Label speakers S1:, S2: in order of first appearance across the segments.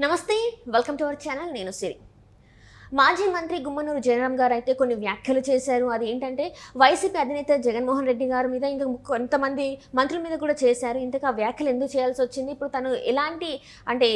S1: నమస్తే, welcome to our channel. నేను సిరి. మాజీ మంత్రి గుమ్మనూరు జయరాం గారు అయితే కొన్ని వ్యాఖ్యలు చేశారు. అది ఏంటంటే వైసీపీ అధినేత జగన్మోహన్ రెడ్డి గారి మీద ఇంకా కొంతమంది మంత్రుల మీద కూడా చేశారు. ఇంతకు ఆ వ్యాఖ్యలు ఎందుకు చేయాల్సి వచ్చింది, ఇప్పుడు తను ఎలాంటి అంటే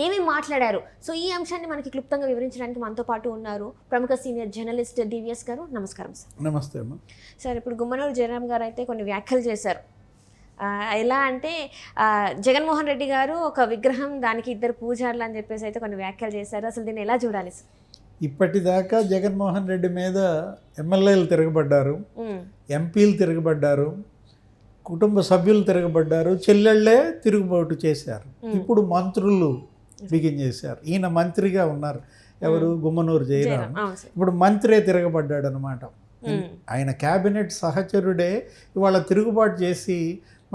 S1: ఏమి మాట్లాడారు, సో ఈ అంశాన్ని మనకి క్లుప్తంగా వివరించడానికి మనతో పాటు ఉన్నారు ప్రముఖ సీనియర్ జర్నలిస్ట్ డివిఎస్ గారు. నమస్కారం సార్.
S2: నమస్తే అమ్మ.
S1: సార్, ఇప్పుడు గుమ్మనూరు జయరాం గారు అయితే కొన్ని వ్యాఖ్యలు చేశారు. ఎలా అంటే జగన్మోహన్ రెడ్డి గారు ఒక విగ్రహం, దానికి ఇద్దరు పూజారులు అని చెప్పేసి అయితే కొన్ని వ్యాఖ్యలు చేశారు. అసలు దీన్ని ఎలా చూడాలి సార్?
S2: ఇప్పటిదాకా జగన్మోహన్ రెడ్డి మీద ఎమ్మెల్యేలు తిరగబడ్డారు, ఎంపీలు తిరగబడ్డారు, కుటుంబ సభ్యులు తిరగబడ్డారు, చెల్లెళ్ళే తిరుగుబాటు చేశారు. ఇప్పుడు మంత్రులు బిగిన్ చేశారు. ఈయన మంత్రిగా ఉన్నారు, ఎవరు, గుమ్మనూరు జయరాం. ఇప్పుడు మంత్రే తిరగబడ్డాడు అనమాట. ఆయన క్యాబినెట్ సహచరుడే ఇవాళ తిరుగుబాటు చేసి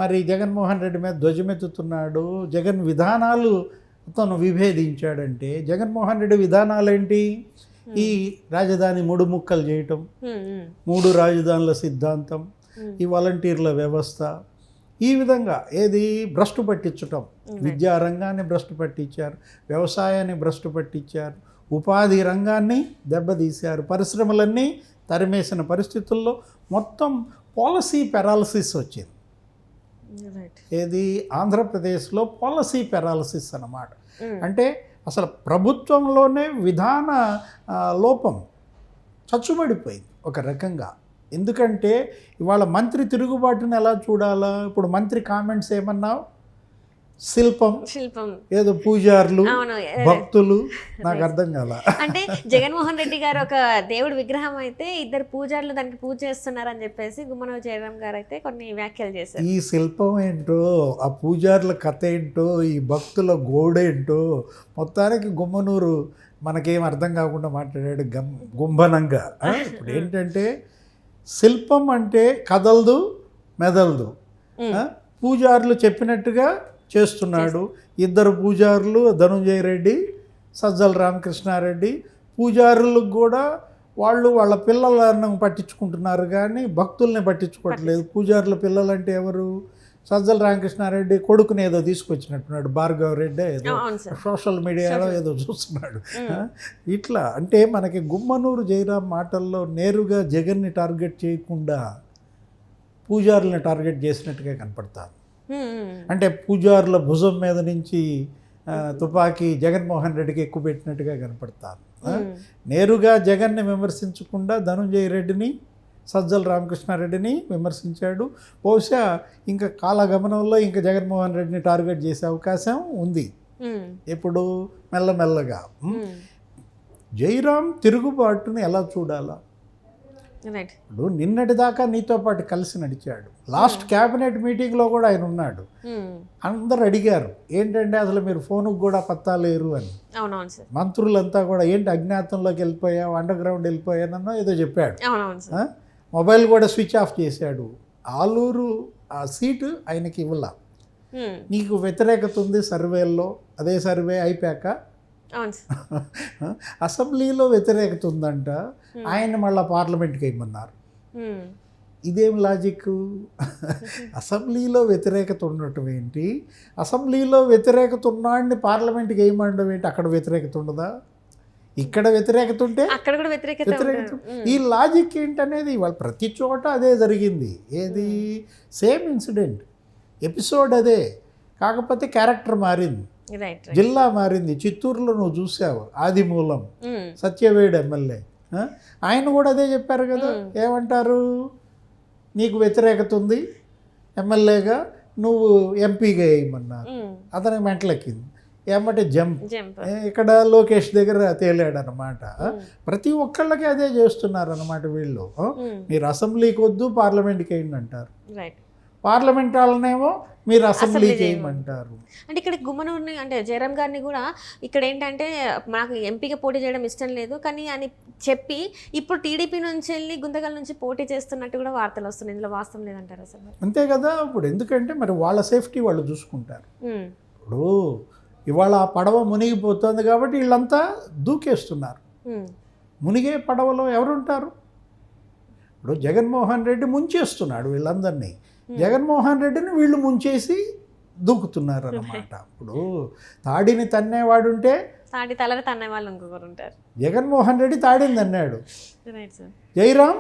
S2: మరి జగన్మోహన్ రెడ్డి మీద ధ్వజమెత్తుతున్నాడు. జగన్ విధానాలు తను విభేదించాడంటే జగన్మోహన్ రెడ్డి విధానాలు ఏంటి? ఈ రాజధాని 3 ముక్కలు చేయటం, 3 రాజధానుల సిద్ధాంతం, ఈ వాలంటీర్ల వ్యవస్థ, ఈ విధంగా ఏది భ్రష్టు పట్టించటం. విద్యా రంగాన్ని భ్రష్టు పట్టించారు, వ్యవసాయాన్ని భ్రష్టు పట్టించారు, ఉపాధి రంగాన్ని దెబ్బతీశారు, పరిశ్రమలన్నీ తరిమేసిన పరిస్థితుల్లో మొత్తం పాలసీ పెరాలసిస్ వచ్చింది. ఏది ఆంధ్రప్రదేశ్లో పాలసీ పెరాలసిస్ అన్నమాట. అంటే అసలు ప్రభుత్వంలోనే విధాన లోపం చచ్చుబడిపోయింది ఒక రకంగా. ఎందుకంటే ఇవాళ మంత్రి తిరుగుబాటుని ఎలా చూడాలా? ఇప్పుడు మంత్రి కామెంట్స్ ఏమన్నావు? శిల్పం, ఏదో పూజారులు, భక్తులు, నాకు అర్థం కాల.
S1: అంటే జగన్మోహన్ రెడ్డి గారు ఒక దేవుడి విగ్రహం అయితే ఇద్దరు పూజారులు దానికి పూజ చేస్తున్నారు అని చెప్పేసి గుమ్మనూరు జయరాం గారు అయితే కొన్ని వ్యాఖ్యలు చేశారు.
S2: ఈ శిల్పం ఏంటో, ఆ పూజారుల కథ ఏంటో, ఈ భక్తుల గోడేంటో, మొత్తానికి గుమ్మనూరు మనకేం అర్థం కాకుండా మాట్లాడాడు గుంభనంగా. ఇప్పుడు ఏంటంటే శిల్పం అంటే కదలదు మెదలదు, పూజారులు చెప్పినట్టుగా చేస్తున్నాడు. ఇద్దరు పూజారులు, ధనుంజయ రెడ్డి, సజ్జల రామకృష్ణారెడ్డి, పూజారులకు కూడా వాళ్ళ పిల్లలను పట్టించుకుంటున్నారు కానీ భక్తుల్ని పట్టించుకోవట్లేదు. పూజారుల పిల్లలంటే ఎవరు? సజ్జల రామకృష్ణారెడ్డి కొడుకుని ఏదో తీసుకొచ్చినట్టున్నాడు, భార్గవ్ రెడ్డి ఏదో సోషల్ మీడియాలో ఏదో చూస్తున్నాడు. ఇట్లా అంటే మనకి గుమ్మనూరు జయరాం మాటల్లో నేరుగా జగన్ని టార్గెట్ చేయకుండా పూజారులను టార్గెట్ చేసినట్టుగా కనపడతారు. అంటే పూజారుల భుజం మీద నుంచి తుపాకీ జగన్మోహన్ రెడ్డికి ఎక్కువ పెట్టినట్టుగా కనపడతారు. నేరుగా జగన్ని విమర్శించకుండా ధనుంజయ రెడ్డిని, సజ్జల రామకృష్ణారెడ్డిని విమర్శించాడు. బహుశా ఇంకా కాలగమనంలో ఇంకా జగన్మోహన్ రెడ్డిని టార్గెట్ చేసే అవకాశం ఉంది. ఇప్పుడు మెల్లమెల్లగా జయరాం తిరుగుబాటుని ఎలా చూడాలా? ఇప్పుడు నిన్నటి దాకా నీతో పాటు కలిసి నడిచాడు. లాస్ట్ క్యాబినెట్ మీటింగ్లో కూడా ఆయన ఉన్నాడు. అందరు అడిగారు ఏంటంటే అసలు మీరు ఫోన్కి కూడా పత్తా లేరు అని. మంత్రులంతా కూడా ఏంటి అజ్ఞాతంలోకి వెళ్ళిపోయావు, అండర్ గ్రౌండ్ వెళ్ళిపోయానన్నో ఏదో చెప్పాడు. మొబైల్ కూడా స్విచ్ ఆఫ్ చేశాడు. ఆలూరు ఆ సీటు ఆయనకి ఇవ్వాల. నీకు వ్యతిరేకత ఉంది సర్వేల్లో, అదే సర్వే అయిపోయాక అసెంబ్లీలో వ్యతిరేకత ఉందంట, ఆయన మళ్ళీ పార్లమెంట్కి వేయమన్నారు. ఇదేం లాజిక్? అసెంబ్లీలో వ్యతిరేకత ఉండటం ఏంటి, అసెంబ్లీలో వ్యతిరేకత ఉన్నాడిని పార్లమెంట్కి వేయమండడం ఏంటి? అక్కడ వ్యతిరేకత ఉండదా? ఇక్కడ వ్యతిరేకత ఉంటే అక్కడ కూడా వ్యతిరేకత. ఈ లాజిక్ ఏంటనేది ఇవాళ ప్రతి చోట అదే జరిగింది. ఏది సేమ్ ఇన్సిడెంట్, ఎపిసోడ్ అదే, కాకపోతే క్యారెక్టర్ మారింది, జిల్లా మారింది. చిత్తూరులో నువ్వు చూసావు, ఆదిమూలం సత్యవేడు ఎమ్మెల్యే, ఆయన కూడా అదే చెప్పారు కదా. ఏమంటారు? నీకు వ్యతిరేకత ఉంది ఎమ్మెల్యేగా, నువ్వు ఎంపీగా వేయమన్నారు. అతనికి మెంటలెక్కింది, ఏమంటే జంప్. ఇక్కడ లోకేష్ దగ్గర తేలాడు అనమాట. ప్రతి ఒక్కళ్ళకి అదే చేస్తున్నారు అనమాట వీళ్ళు. మీరు అసెంబ్లీకి వద్దు పార్లమెంట్కి వేయండి అంటారు, పార్లమెంట్ వాళ్ళనేమో మీరు అసెంబ్లీ చేయమంటారు.
S1: అంటే ఇక్కడ గుమ్మనూరుని అంటే జయరాం గారిని కూడా ఇక్కడ ఏంటంటే నాకు ఎంపీగా పోటీ చేయడం ఇష్టం లేదు కానీ అని చెప్పి ఇప్పుడు టీడీపీ నుంచి వెళ్ళి గుంతకల్ నుంచి పోటీ చేస్తున్నట్టు కూడా వార్తలు వస్తున్నాయి. ఇందులో వాస్తవం లేదంటారు అసలు?
S2: అంతే కదా. ఇప్పుడు ఎందుకంటే మరి వాళ్ళ సేఫ్టీ వాళ్ళు చూసుకుంటారు. ఇప్పుడు ఇవాళ ఆ పడవ మునిగిపోతుంది కాబట్టి వీళ్ళంతా దూకేస్తున్నారు. మునిగే పడవలో ఎవరుంటారు? ఇప్పుడు జగన్మోహన్ రెడ్డి ముంచేస్తున్నాడు వీళ్ళందరినీ, జగన్మోహన్ రెడ్డిని వీళ్ళు ముంచేసి దూకుతున్నారు అన్నమాట. ఇప్పుడు తాడిని తన్నేవాడుంటే
S1: తాటి తలని తన్నే వాళ్ళు ఇంకొకరు ఉంటారు.
S2: జగన్మోహన్ రెడ్డి తాడిని తన్నాడు,
S1: రైట్ సార్.
S2: జయరాం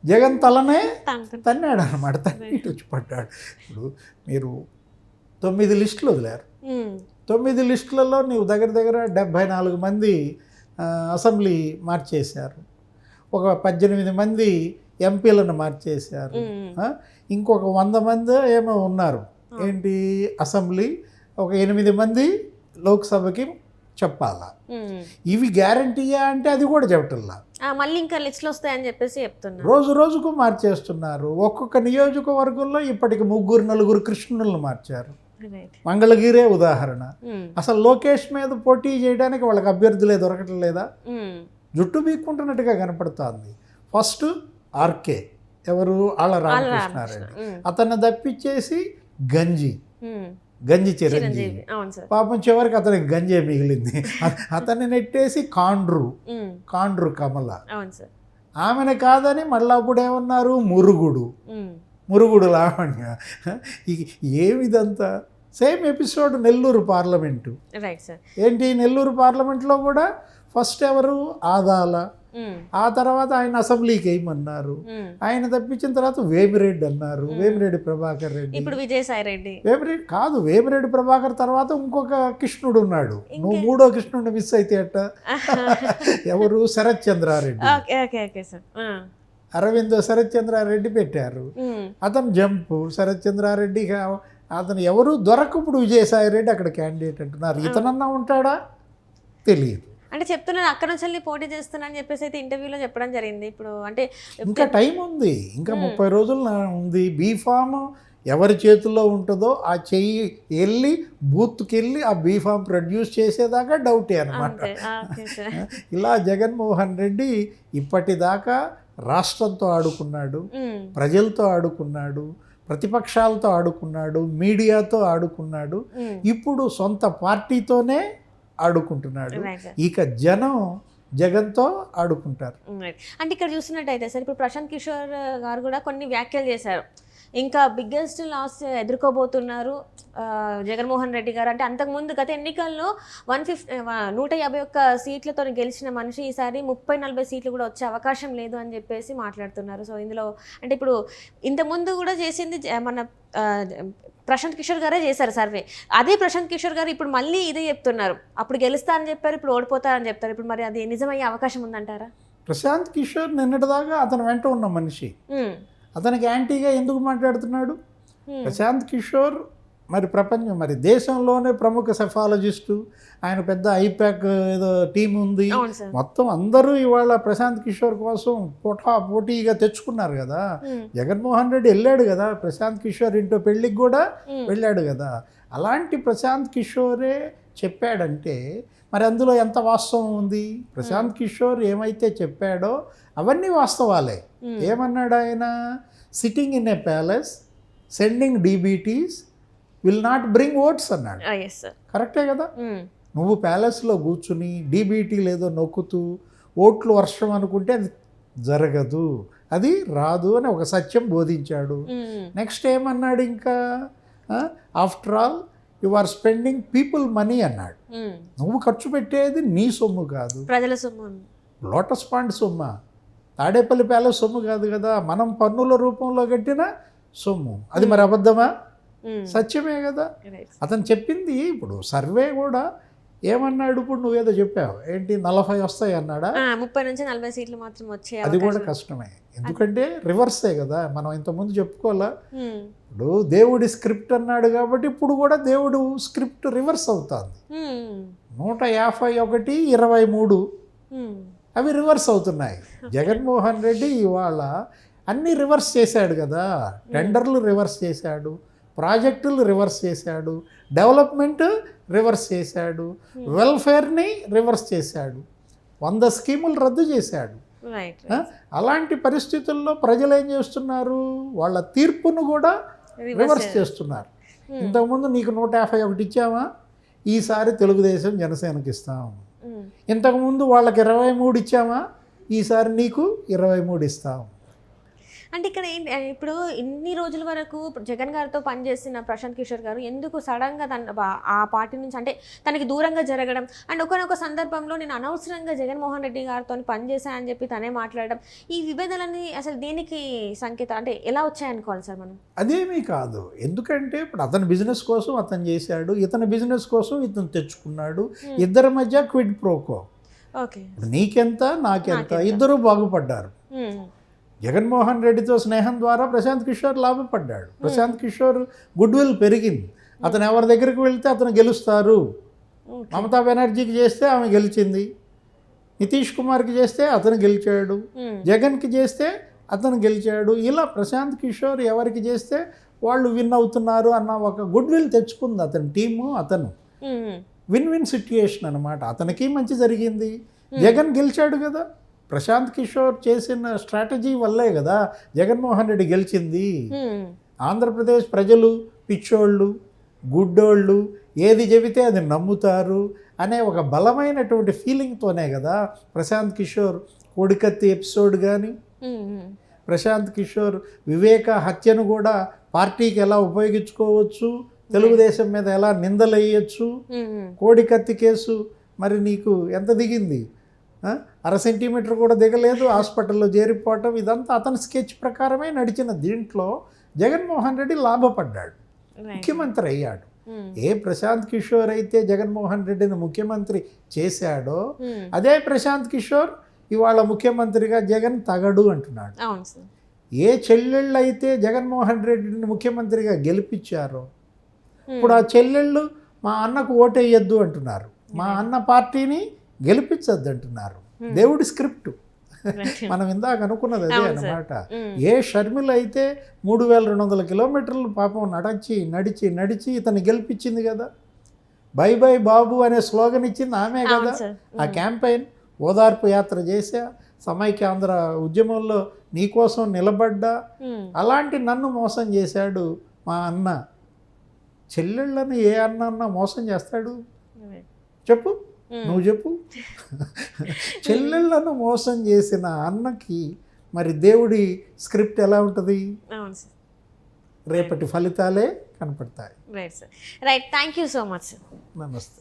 S2: జగన్ తలనే
S1: తాగుతారు.
S2: తన్నాడు అనమాట, తన్నిటి వచ్చి పడ్డాడు. ఇప్పుడు మీరు 9 లిస్టులు వదిలారు, 9 లిస్టులలో నీవు దగ్గర దగ్గర 74 మంది అసెంబ్లీ మార్చేశారు, ఒక 18 మంది ఎంపీలను మార్చేశారు, ఇంకొక 100 మంది ఏమో ఉన్నారు ఏంటి అసెంబ్లీ, ఒక 8 మంది లోక్సభకి చెప్పాలా. ఇవి గ్యారంటీయా అంటే అది కూడా చెప్పటల్లా,
S1: మళ్ళీ ఇంకా లిస్టులు వస్తాయని చెప్పేసి చెప్తున్నారు.
S2: రోజు రోజుకు మార్చేస్తున్నారు. ఒక్కొక్క నియోజకవర్గంలో ఇప్పటికి 3-4 కృష్ణులను మార్చారు. మంగళగిరే ఉదాహరణ. అసలు లోకేష్ మీద పోటీ చేయడానికి వాళ్ళకి అభ్యర్థులే దొరకట్లేదా, జుట్టు బీక్కుంటున్నట్టుగా కనపడుతోంది. ఫస్ట్ ఆర్కే ఎవరు ఆళ్ళ రామకృష్ణారెడ్డి, అతన్ని తప్పించేసి గంజి చిరంజీవి, పాపం చివరికి అతనికి గంజే మిగిలింది. అతన్ని నెట్టేసి కాండ్రు కమల, ఆమెను కాదని మళ్ళీ అప్పుడు ఏమన్నారు మురుగుడు లావణ్య. ఏమిదంతా సేమ్ ఎపిసోడ్ నెల్లూరు పార్లమెంటు. ఏంటి నెల్లూరు పార్లమెంట్లో కూడా ఫస్ట్ ఎవరు ఆదాల, ఆ తర్వాత ఆయన అసెంబ్లీకి వేయమన్నారు, ఆయన తప్పించిన తర్వాత వేమిరెడ్డి అన్నారు, వేమిరెడ్డి ప్రభాకర్ రెడ్డి,
S1: ఇప్పుడు విజయసాయి రెడ్డి.
S2: వేమిరెడ్డి కాదు, వేమిరెడ్డి ప్రభాకర్ తర్వాత ఇంకొక కృష్ణుడు ఉన్నాడు, నువ్వు 3వ కృష్ణుడిని మిస్ అయితే అట్ట. ఎవరు శరత్ చంద్రారెడ్డి, అరవిందో శరత్ చంద్రారెడ్డి పెట్టారు, అతను జంపు శరత్ చంద్రారెడ్డి, అతను ఎవరు దొరకప్పుడు విజయసాయి రెడ్డి అక్కడ క్యాండిడేట్ అంటున్నారు. ఇతనన్నా ఉంటాడా తెలియదు.
S1: అంటే చెప్తున్నాను అక్కడ నుంచి పోటీ చేస్తున్నా అని చెప్పేసి అయితే ఇంటర్వ్యూలో చెప్పడం జరిగింది. ఇప్పుడు అంటే
S2: ఇంకా టైం ఉంది, ఇంకా 30 రోజులు ఉంది. బీఫామ్ ఎవరి చేతుల్లో ఉంటుందో ఆ చెయ్యి వెళ్ళి బూత్కి వెళ్ళి ఆ బీఫామ్ ప్రొడ్యూస్ చేసేదాకా డౌటే అనమాట. ఇలా జగన్మోహన్ రెడ్డి ఇప్పటిదాకా రాష్ట్రంతో ఆడుకున్నాడు, ప్రజలతో ఆడుకున్నాడు, ప్రతిపక్షాలతో ఆడుకున్నాడు, మీడియాతో ఆడుకున్నాడు, ఇప్పుడు సొంత పార్టీతోనే ఆడుకుంటున్నాడు. ఇక జగన్తో ఆడుకుంటారు.
S1: అంటే ఇక్కడ చూసినట్టయితే సార్ ఇప్పుడు ప్రశాంత్ కిషోర్ గారు కూడా కొన్ని వ్యాఖ్యలు చేశారు. ఇంకా బిగ్గెస్ట్ లాస్ ఎదుర్కోబోతున్నారు జగన్మోహన్ రెడ్డి గారు. అంటే అంతకుముందు గత ఎన్నికల్లో 151 సీట్లతో గెలిచిన మనిషి ఈసారి 30-40 సీట్లు కూడా వచ్చే అవకాశం లేదు అని చెప్పేసి మాట్లాడుతున్నారు. సో ఇందులో అంటే ఇప్పుడు ఇంతకుముందు కూడా చేసింది మన ప్రశాంత్ కిషోర్ గారే చేశారు సర్వే. అదే ప్రశాంత్ కిషోర్ గారు ఇప్పుడు మళ్ళీ ఇదే చెప్తున్నారు. అప్పుడు గెలుస్తా అని చెప్పారు, ఇప్పుడు ఓడిపోతా అని చెప్తారు. ఇప్పుడు మరి అది నిజమయ్యే అవకాశం ఉందంటారా?
S2: ప్రశాంత్ కిషోర్ నిన్నటిదాకా అతను వెంట ఉన్న మనిషి, అతనికి యాంటీగా ఎందుకు మాట్లాడుతున్నాడు? ప్రశాంత్ కిషోర్ మరి దేశంలోనే ప్రముఖ సెఫాలజిస్టు, ఆయన పెద్ద ఐపాక్ ఏదో టీం ఉంది, మొత్తం అందరూ ఇవాళ ప్రశాంత్ కిషోర్ కోసం పోటీగా తెచ్చుకున్నారు కదా. జగన్మోహన్ రెడ్డి వెళ్ళాడు కదా ప్రశాంత్ కిషోర్ ఇంటో పెళ్ళికి కూడా వెళ్ళాడు కదా. అలాంటి ప్రశాంత్ కిషోరే చెప్పాడంటే మరి అందులో ఎంత వాస్తవం ఉంది? ప్రశాంత్ కిషోర్ ఏమైతే చెప్పాడో అవన్నీ వాస్తవాలే. ఏమన్నాడు ఆయన? Sitting in a palace sending DBTs will not bring votes అన్నాడు. కరెక్టే కదా. నువ్వు ప్యాలెస్లో కూర్చుని డీబీటీ లేదో నొక్కుతూ ఓట్లు వర్షం అనుకుంటే అది జరగదు, అది రాదు అని ఒక సత్యం బోధించాడు. నెక్స్ట్ ఏమన్నాడు ఇంకా? After all you are spending people money అన్నాడు. నువ్వు ఖర్చు పెట్టేది నీ సొమ్ము కాదు,
S1: ప్రజల సొమ్ము,
S2: లోటస్ పాండ్ సొమ్ము, తాడేపల్లి ప్యాలెస్ సొమ్ము కాదు కదా, మనం పన్నుల రూపంలో కట్టిన సొమ్ము. అది మరి అబద్ధమా? సత్యమే కదా. అతను చెప్పింది. ఇప్పుడు సర్వే కూడా ఏమన్నాడు? ఇప్పుడు నువ్వేదో చెప్పావు ఏంటి, 40 వస్తాయి అన్నాడా?
S1: 30-40 సీట్లు మాత్రం వచ్చాయి.
S2: అది కూడా కష్టమే, ఎందుకంటే రివర్సే కదా. మనం ఇంతకుముందు చెప్పుకోవాలా, ఇప్పుడు దేవుడి స్క్రిప్ట్ అన్నాడు కాబట్టి ఇప్పుడు కూడా దేవుడు స్క్రిప్ట్ రివర్స్ అవుతుంది. 151, 23 అవి రివర్స్ అవుతున్నాయి. జగన్మోహన్ రెడ్డి ఇవాళ అన్నీ రివర్స్ చేశాడు కదా. టెండర్లు రివర్స్ చేశాడు, ప్రాజెక్టులు రివర్స్ చేశాడు, డెవలప్మెంట్ రివర్స్ చేశాడు, వెల్ఫేర్ని రివర్స్ చేశాడు, 100 స్కీములు రద్దు చేశాడు. అలాంటి పరిస్థితుల్లో ప్రజలు ఏం చేస్తున్నారు? వాళ్ళ తీర్పును కూడా రివర్స్ చేస్తున్నారు. ఇంతకుముందు నీకు 151 ఇచ్చామా, ఈసారి తెలుగుదేశం జనసేనకి ఇస్తాం. ఇంతకుముందు వాళ్ళకి 23 ఇచ్చామా, ఈసారి నీకు 23 ఇస్తాం.
S1: అంటే ఇక్కడ ఇప్పుడు ఇన్ని రోజుల వరకు జగన్ గారితో పనిచేసిన ప్రశాంత్ కిషోర్ గారు ఎందుకు సడన్గా ఆ పార్టీ నుంచి అంటే తనకి దూరంగా జరగడం అండ్ ఒకనొక సందర్భంలో నేను అనవసరంగా జగన్మోహన్ రెడ్డి గారితో పనిచేశానని చెప్పి తనే మాట్లాడడం, ఈ విభేదాలన్నీ అసలు దేనికి సంకేతం అంటే ఎలా వచ్చాయనుకోవాలి సార్ మనం?
S2: అదేమీ కాదు. ఎందుకంటే ఇప్పుడు అతని బిజినెస్ కోసం అతను చేశాడు, ఇతని బిజినెస్ కోసం ఇతను తెచ్చుకున్నాడు. ఇద్దరి మధ్య క్విడ్ ప్రోకో.
S1: ఓకే,
S2: నీకెంత నాకెంత, ఇద్దరూ బాగుపడ్డారు. జగన్మోహన్ రెడ్డితో స్నేహం ద్వారా ప్రశాంత్ కిషోర్ లాభపడ్డాడు. ప్రశాంత్ కిషోర్ గుడ్ విల్ పెరిగింది. అతను ఎవరి దగ్గరికి వెళ్తే అతను గెలుస్తారు. మమతా బెనర్జీకి చేస్తే ఆమె గెలిచింది, నితీష్ కుమార్కి చేస్తే అతను గెలిచాడు, జగన్కి చేస్తే అతను గెలిచాడు. ఇలా ప్రశాంత్ కిషోర్ ఎవరికి చేస్తే వాళ్ళు విన్ అవుతున్నారు అన్న ఒక గుడ్ విల్ తెచ్చుకుంది అతని టీము. అతను విన్ విన్ సిట్యుయేషన్ అనమాట. అతనికి మంచి జరిగింది, జగన్ గెలిచాడు కదా. ప్రశాంత్ కిషోర్ చేసిన స్ట్రాటజీ వల్లే కదా జగన్మోహన్ రెడ్డి గెలిచింది. ఆంధ్రప్రదేశ్ ప్రజలు పిచ్చోళ్ళు, గుడ్డోళ్ళు, ఏది చెబితే అది నమ్ముతారు అనే ఒక బలమైనటువంటి ఫీలింగ్తోనే కదా ప్రశాంత్ కిషోర్ కోడికత్తి ఎపిసోడ్ కానీ, ప్రశాంత్ కిషోర్ వివేక హత్యను కూడా పార్టీకి ఎలా ఉపయోగించుకోవచ్చు, తెలుగుదేశం మీద ఎలా నిందలేయచ్చు, కోడికత్తి కేసు మరి నీకు ఎంత దిగింది, 1/2 సెంటీమీటర్ కూడా దిగలేదు, హాస్పిటల్లో చేరిపోవటం, ఇదంతా అతని స్కెచ్ ప్రకారమే నడిచిన దీంట్లో జగన్మోహన్ రెడ్డి లాభపడ్డాడు, ముఖ్యమంత్రి అయ్యాడు. ఏ ప్రశాంత్ కిషోర్ అయితే జగన్మోహన్ రెడ్డిని ముఖ్యమంత్రి చేశాడో అదే ప్రశాంత్ కిషోర్ ఇవాళ ముఖ్యమంత్రిగా జగన్ తగడు అంటున్నాడు. ఏ చెల్లెళ్ళు అయితే జగన్మోహన్ రెడ్డిని ముఖ్యమంత్రిగా గెలిపించారో ఇప్పుడు ఆ చెల్లెళ్ళు మా అన్నకు ఓటేయద్దు అంటున్నారు, మా అన్న పార్టీని గెలిపించద్దు అంటున్నారు. దేవుడి స్క్రిప్ట్. మనం ఇందాక అనుకున్నది అదే అన్నమాట. ఏ షర్మిల అయితే 3200 కిలోమీటర్లు పాపం నడిచి ఇతన్ని గెలిపించింది కదా. బై బై బాబు అనే స్లోగన్ ఇచ్చింది ఆమె కదా. ఆ క్యాంపెయిన్ ఓదార్పు యాత్ర చేశా, సమైక్యాంధ్ర ఉద్యమంలో నీకోసం నిలబడ్డా. అలాంటి నన్ను మోసం చేశాడు మా అన్న. చెల్లెళ్ళని ఏ అన్న మోసం చేస్తాడు చెప్పు, నువ్వు చెప్పు. చెల్లెళ్ళను మోసం చేసిన అన్నకి మరి దేవుడి స్క్రిప్ట్ ఎలా ఉంటుంది? రేపటి ఫలితాలే కనపడతాయి.
S1: Right sir, right. Thank you so much.
S2: నమస్తే.